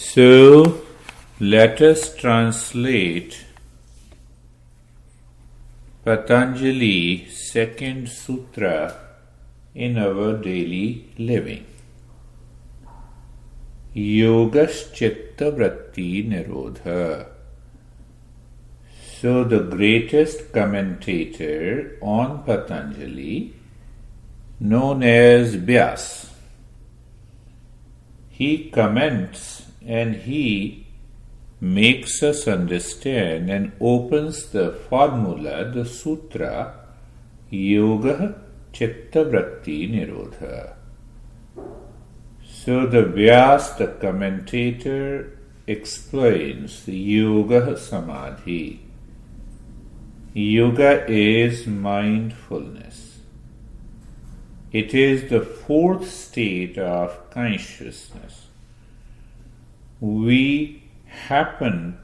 So, let us translate Patanjali second sutra in our daily living. Yogaschitta Vritti Nirodha. So the greatest commentator on Patanjali, known as Vyas, he comments and he makes us understand and opens the formula, the sutra, Yoga Chitta Vritti Nirodha. So the Vyas, the commentator, explains the Yoga Samadhi. Yoga is mindfulness. It is the fourth state of consciousness. We happen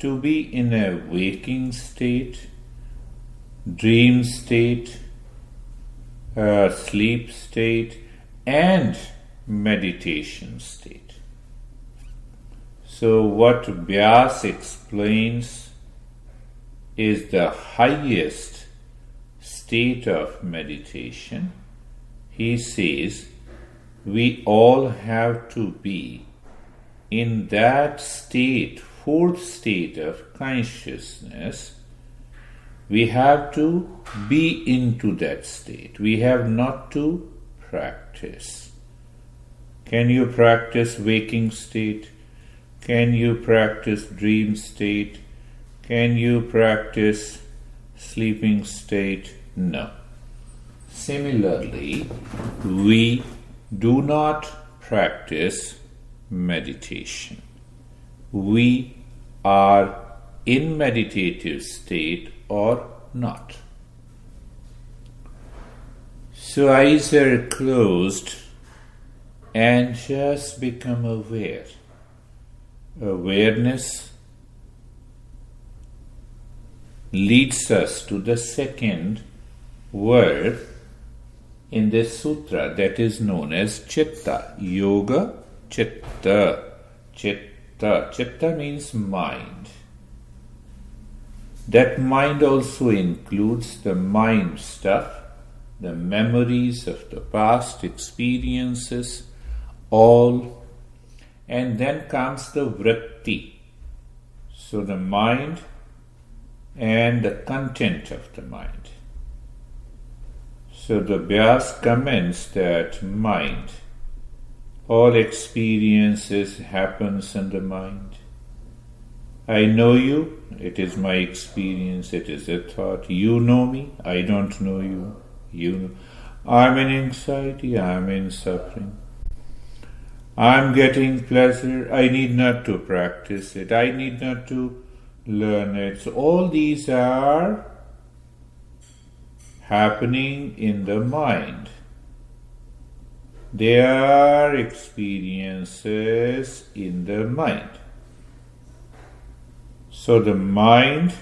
to be in a waking state, dream state, sleep state, and meditation state. So what Vyas explains is the highest state of meditation. He says we all have to be in that state, fourth state of consciousness. We have to be into that state. We have not to practice. Can you practice waking state? Can you practice dream state? Can you practice sleeping state? No. Similarly, we do not practice meditation. We are in meditative state or not. So eyes are closed and just become aware. Awareness leads us to the second word in this sutra that is known as chitta. Yoga chitta. Chitta. Chitta means mind. That mind also includes the mind stuff, the memories of the past experiences, all. And then comes the vritti. So the mind and the content of the mind. So the Vyas comments that mind, all experiences happens in the mind. I know you, it is my experience, it is a thought. You know me, I don't know you. You know. I'm in anxiety, I'm in suffering. I'm getting pleasure, I need not to practice it, I need not to learn it. So all these are happening in the mind. They are experiences in the mind. So the mind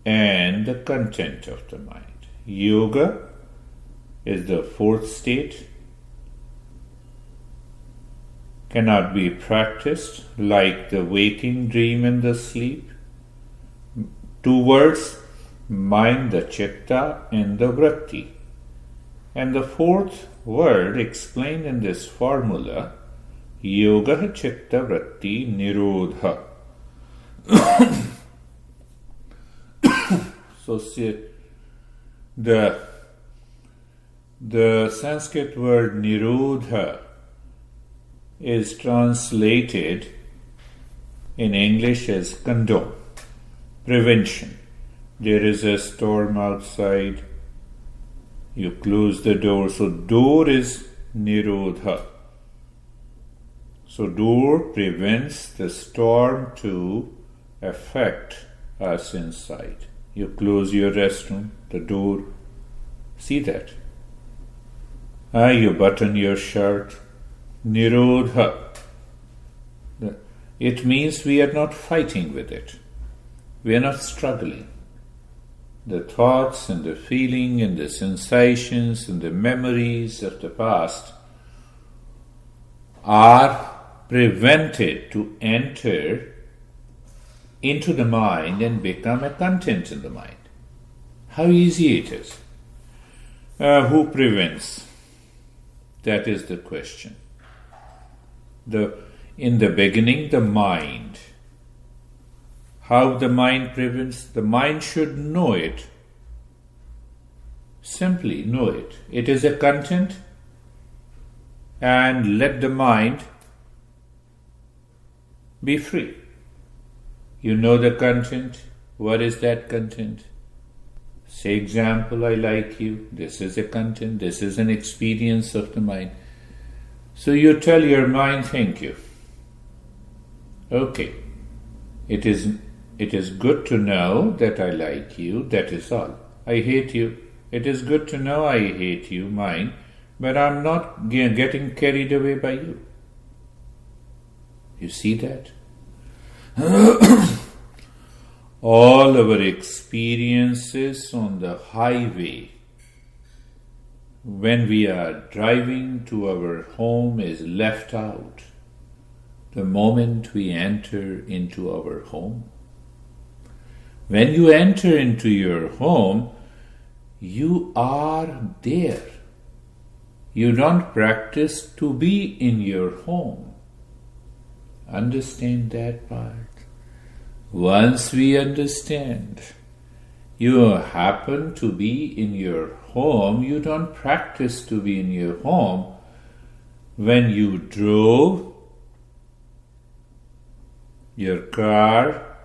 and the content of the mind. Yoga is the fourth state. Cannot be practiced like the waking, dream, and the sleep. Two words, mind, the chitta, and the vritti. And the fourth word explained in this formula, yoga chitta vritti nirodha. So the Sanskrit word nirodha is translated in English as condone, prevention. There is a storm outside, you close the door, so door is nirodha. So door prevents the storm to affect us inside. You close your restroom, the door, see that. You button your shirt, nirodha. It means we are not fighting with it. We are not struggling. The thoughts and the feeling and the sensations and the memories of the past are prevent it to enter into the mind and become a content in the mind. How easy it is. Who prevents? That is the question. In the beginning, the mind. How the mind prevents? The mind should know it. Simply know it. It is a content, and let the mind be free. You know the content. What is that content? Say example, I like you. This is a content. This is an experience of the mind. So you tell your mind, thank you. Okay. It is good to know that I like you. That is all. I hate you. It is good to know I hate you, mind, but I'm not getting carried away by you. You see that? All our experiences on the highway, when we are driving to our home, is left out the moment we enter into our home. When you enter into your home, you are there. You don't practice to be in your home. Understand that part. Once we understand, you happen to be in your home, you don't practice to be in your home. When you drove your car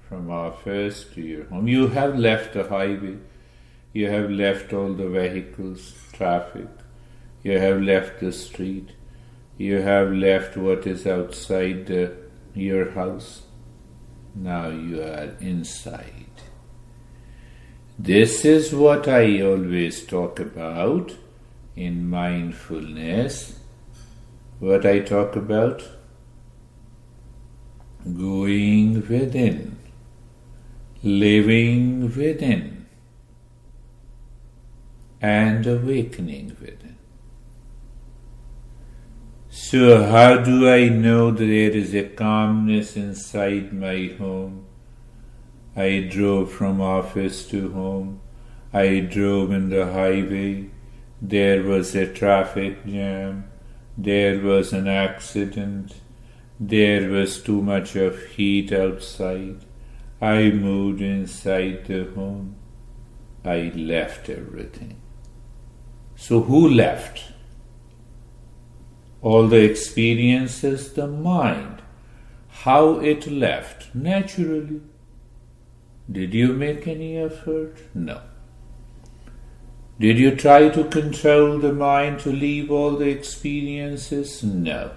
from office to your home, you have left the highway, you have left all the vehicles, traffic, you have left the street, you have left what is outside your house. Now you are inside. This is what I always talk about in mindfulness. What I talk about? Going within, living within, and awakening within. So how do I know that there is a calmness inside my home? I drove from office to home. I drove in the highway. There was a traffic jam. There was an accident. There was too much of heat outside. I moved inside the home. I left everything. So who left? All the experiences, the mind. How it left? Naturally. Did you make any effort? No. Did you try to control the mind to leave all the experiences? No.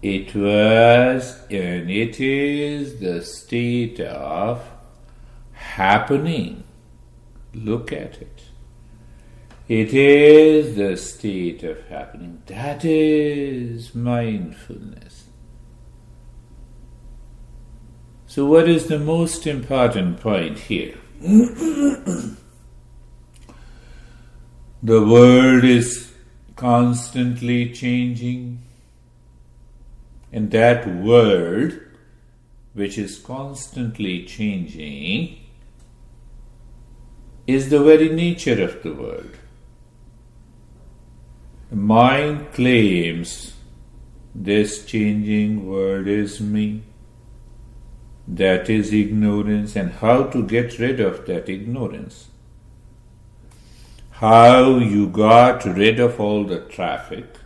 It was and it is the state of happening. Look at it. It is the state of happening. That is mindfulness. So what is the most important point here? The world is constantly changing, and that world, which is constantly changing, is the very nature of the world. The mind claims this changing world is me. That is ignorance, and how to get rid of that ignorance. How you got rid of all the traffic,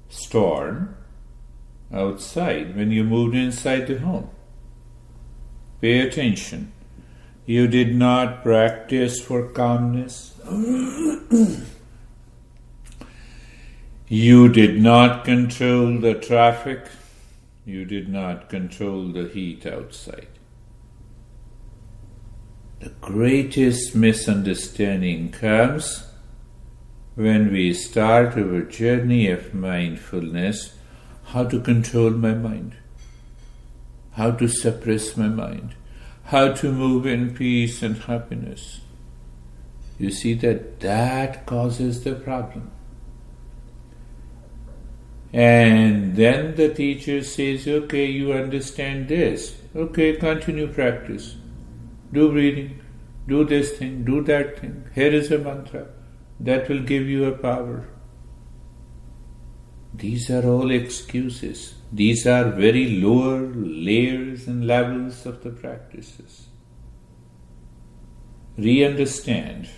storm outside when you moved inside the home. Pay attention. You did not practice for calmness. You did not control the traffic. You did not control the heat outside. The greatest misunderstanding comes when we start our journey of mindfulness, how to control my mind, how to suppress my mind, how to move in peace and happiness. You see that causes the problem. And then the teacher says, okay, you understand this. Okay, continue practice. Do breathing, do this thing, do that thing. Here is a mantra that will give you a power. These are all excuses. These are very lower layers and levels of the practices. Re-understand.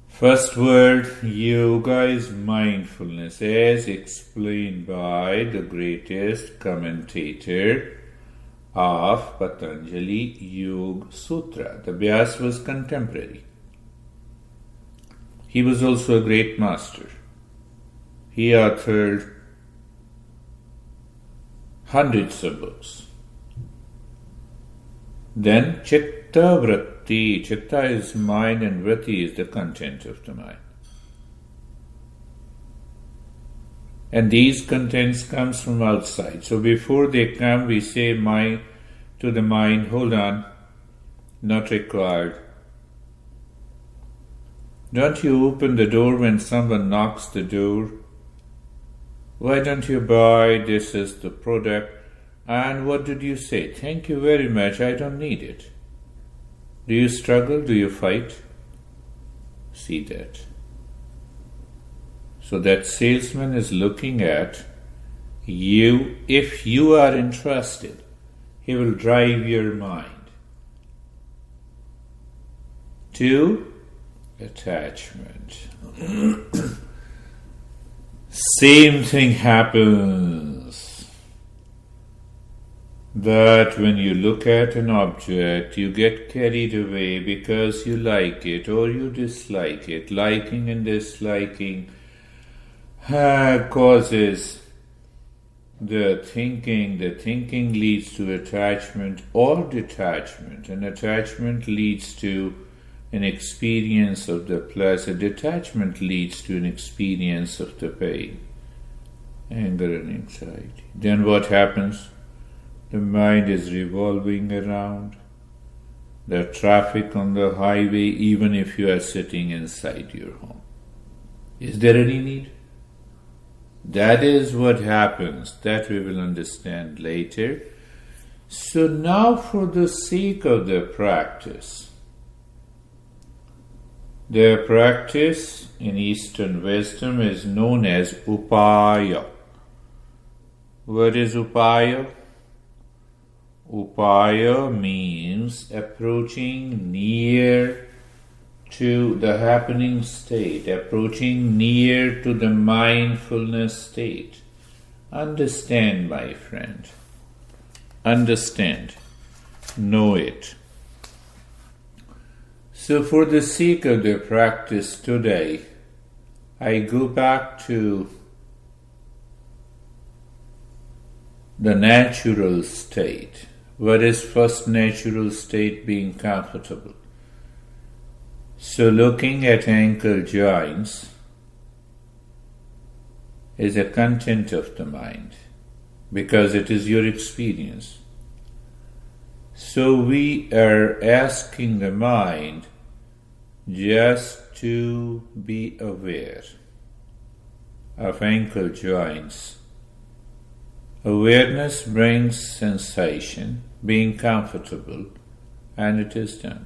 First word, yoga is mindfulness, as explained by the greatest commentator of Patanajli Yoga Sutra. The Vyasa was contemporary. He was also a great master. He authored hundreds of books. Then Chitta Vritti. Chitta is mind and Vritti is the content of the mind. And these contents comes from outside. So before they come, we say to the mind, hold on, not required. Don't you open the door when someone knocks the door? Why don't you buy this as the product? And what did you say? Thank you very much, I don't need it. Do you struggle? Do you fight? See that. So that salesman is looking at you. If you are interested, he will drive your mind to attachment. Same thing happens. That when you look at an object, you get carried away because you like it or you dislike it. Liking and disliking causes the thinking. The thinking leads to attachment or detachment. And attachment leads to an experience of the pleasure. Detachment leads to an experience of the pain, anger and anxiety. Then what happens? The mind is revolving around. The traffic on the highway, even if you are sitting inside your home. Is there any need? That is what happens. That we will understand later. So now for the sake of the practice in Eastern wisdom is known as upaya. What is upaya? Upaya means approaching near to the happening state, approaching near to the mindfulness state. Understand, my friend. Understand. Know it. So for the sake of the practice today, I go back to the natural state. What is first natural state? Being comfortable. So looking at ankle joints is a content of the mind because it is your experience. So we are asking the mind just to be aware of ankle joints. Awareness brings sensation, being comfortable, and it is done.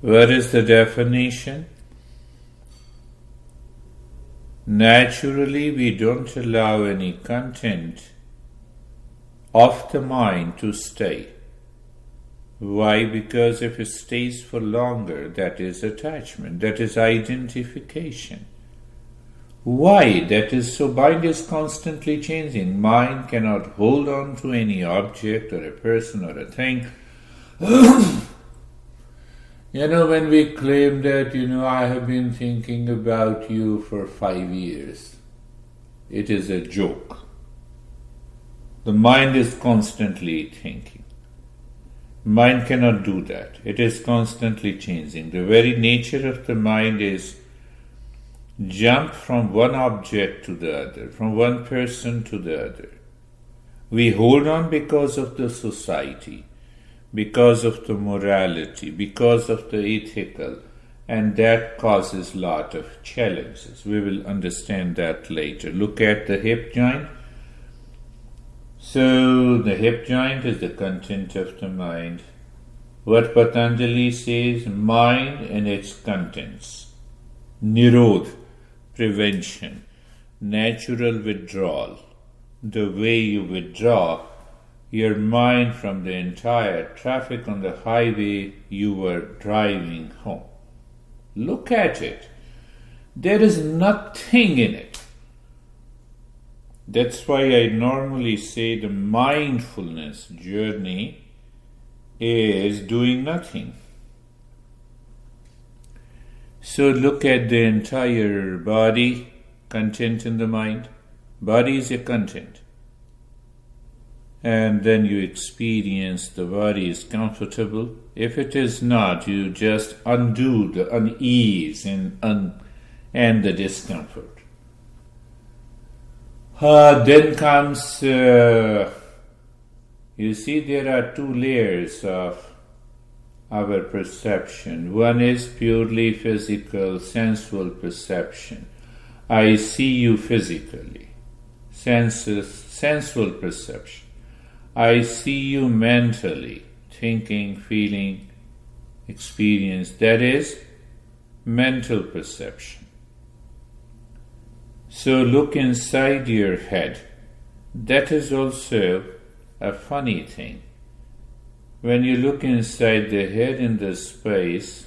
What is the definition? Naturally, we don't allow any content of the mind to stay. Why? Because if it stays for longer, that is attachment, that is identification. Why? That is so mind is constantly changing. Mind cannot hold on to any object or a person or a thing. When we claim that, I have been thinking about you for 5 years, it is a joke. The mind is constantly thinking. Mind cannot do that. It is constantly changing. The very nature of the mind is jump from one object to the other, from one person to the other. We hold on because of the society, because of the morality, because of the ethical, and that causes a lot of challenges. We will understand that later. Look at the hip joint. So the hip joint is the content of the mind. What Patanjali says, mind and its contents. Nirodh, prevention, natural withdrawal. The way you withdraw your mind from the entire traffic on the highway you were driving home. Look at it. There is nothing in it. That's why I normally say the mindfulness journey is doing nothing. So look at the entire body, content in the mind. Body is a content. And then you experience the body is comfortable. If it is not, you just undo the unease and the discomfort. Then comes, you see, there are two layers of our perception. One is purely physical, sensual perception. I see you physically. Sensual perception. I see you mentally, thinking, feeling, experience. That is mental perception. So look inside your head. That is also a funny thing. When you look inside the head in the space,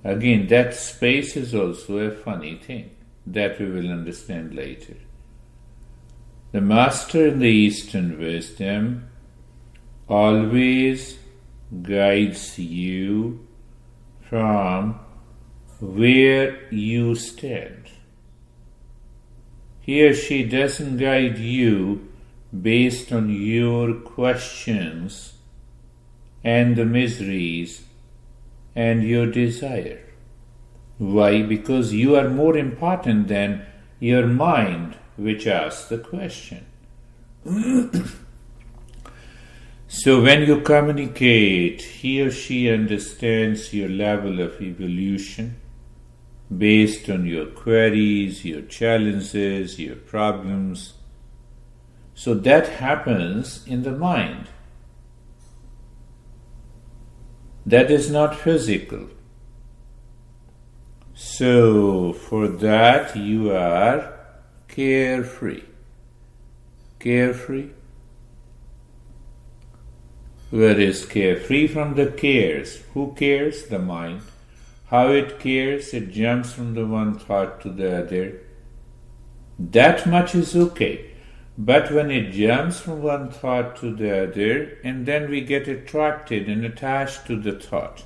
again, that space is also a funny thing. That we will understand later. The master in the Eastern wisdom always guides you from where you stand. He or she doesn't guide you based on your questions and the miseries and your desire. Why? Because you are more important than your mind, which asks the question. So when you communicate, he or she understands your level of evolution based on your queries, your challenges, your problems. So that happens in the mind. That is not physical. So for that you are carefree. Carefree? Where is carefree from the cares? Who cares? The mind. How it cares? It jumps from the one thought to the other. That much is okay. But when it jumps from one thought to the other, and then we get attracted and attached to the thought,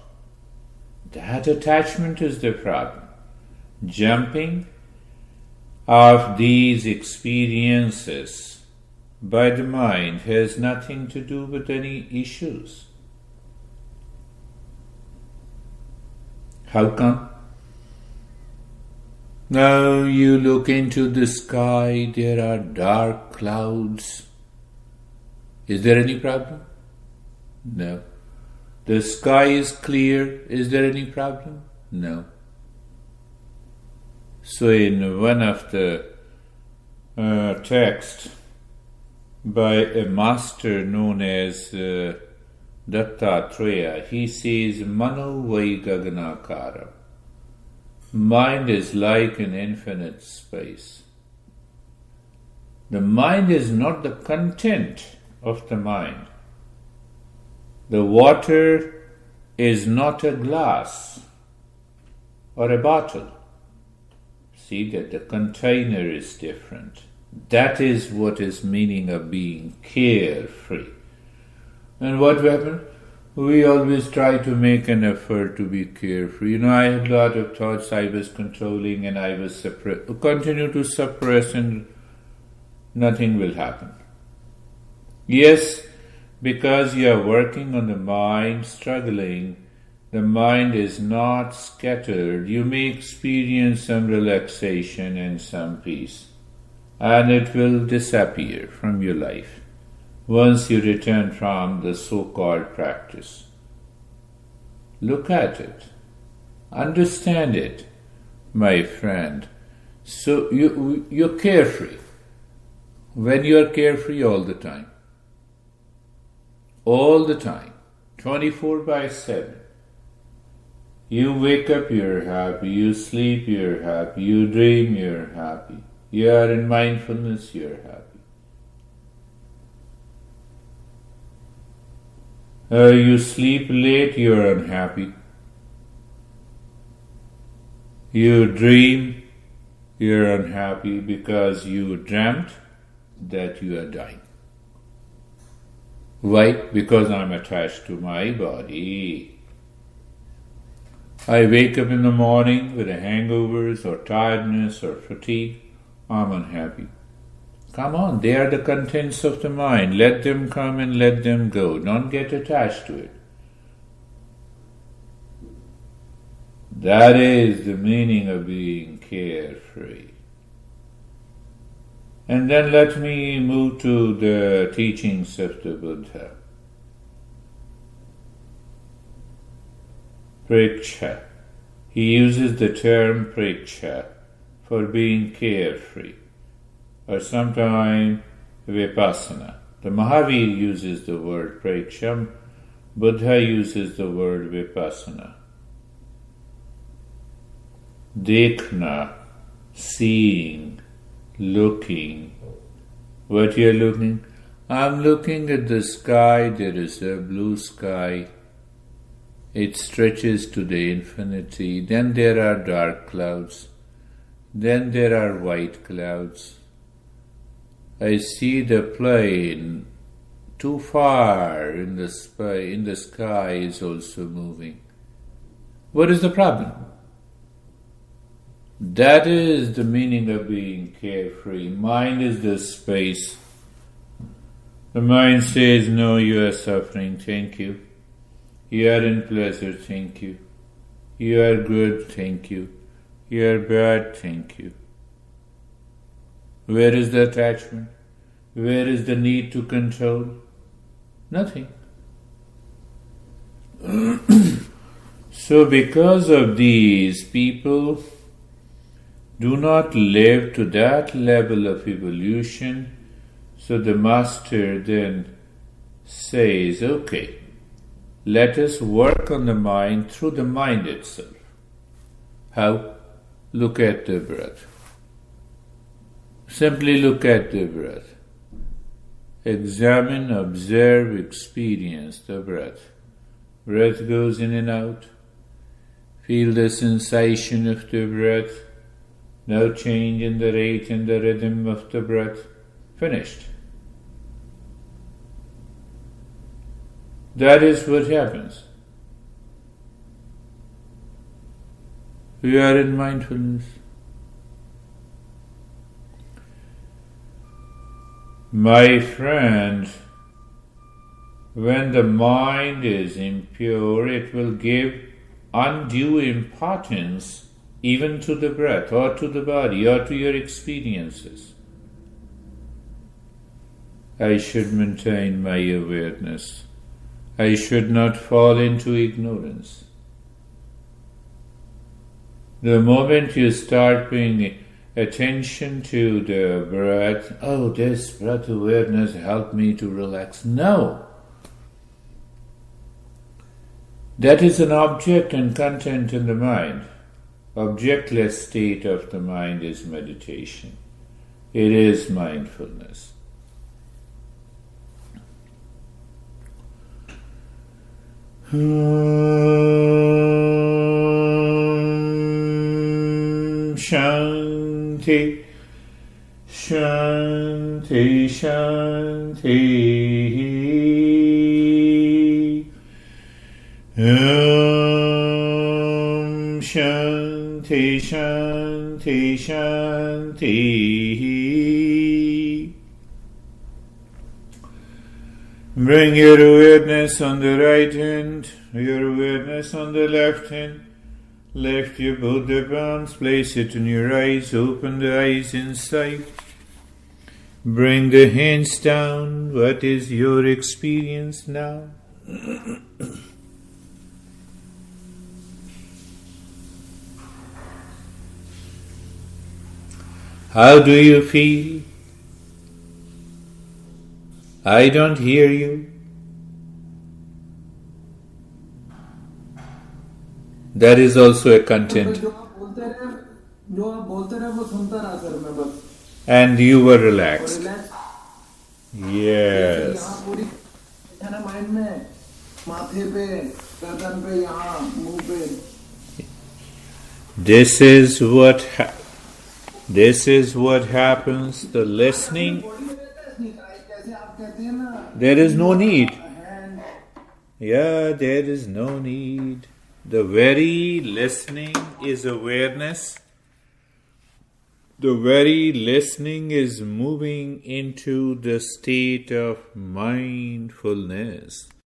that attachment is the problem. Jumping of these experiences by the mind has nothing to do with any issues. How come? Now you look into the sky, there are dark clouds. Is there any problem? No. The sky is clear. Is there any problem? No. So in one of the texts by a master known as Dattatreya, he says, Mano vai gaganakara. Mind is like an infinite space. The mind is not the content of the mind. The water is not a glass or a bottle. See that the container is different. That is what is meaning of being carefree. And what happened? We always try to make an effort to be carefree. I had a lot of thoughts I was controlling and I was continue to suppress and nothing will happen. Yes, because you are working on the mind, struggling, the mind is not scattered. You may experience some relaxation and some peace, and it will disappear from your life. once you return from the so-called practice. Look at it. Understand it, my friend. So you're carefree. When you're carefree all the time, 24/7. You wake up, you're happy. You sleep, you're happy. You dream, you're happy. You are in mindfulness, you're happy. You sleep late, you're unhappy. You dream, you're unhappy because you dreamt that you are dying. Why? Because I'm attached to my body. I wake up in the morning with hangovers or tiredness or fatigue. I'm unhappy. Come on, they are the contents of the mind. Let them come and let them go. Don't get attached to it. That is the meaning of being carefree. And then let me move to the teachings of the Buddha. Preksha. He uses the term preksha for being carefree, or sometimes vipassana. The Mahavir uses the word preksha, Buddha uses the word vipassana. Dekhna, seeing, looking. What you're looking? I'm looking at the sky. There is a blue sky. It stretches to the infinity. Then there are dark clouds. Then there are white clouds. I see the plane too far in the sky is also moving. What is the problem? That is the meaning of being carefree. Mind is the space. The mind says, no, you are suffering, thank you. You are in pleasure, thank you. You are good, thank you. You are bad, thank you. Where is the attachment? Where is the need to control? Nothing. So because of these, people do not live to that level of evolution. So the master then says, okay, let us work on the mind through the mind itself. How? Look at the breath. Simply look at the breath. Examine, observe, experience the breath. Breath goes in and out. Feel the sensation of the breath. No change in the rate and the rhythm of the breath. Finished. That is what happens. We are in mindfulness. My friend, when the mind is impure, it will give undue importance even to the breath or to the body or to your experiences. I should maintain my awareness. I should not fall into ignorance. The moment you start paying attention to the breath, oh, this breath awareness helped me to relax. No. That is an object and content in the mind. Objectless state of the mind is meditation. It is mindfulness. Shanti, Shanti, Shanti. Shanti, Shanti, Shanti. Bring your awareness on the right hand, your awareness on the left hand. Lift your Buddha palms, place it in your eyes, open the eyes inside. Bring the hands down. What is your experience now? How do you feel? I don't hear you. That is also a content. And you were relaxed. Yes. This is what happens. The listening. There is no need. Yeah, there is no need. The very listening is awareness. The very listening is moving into the state of mindfulness.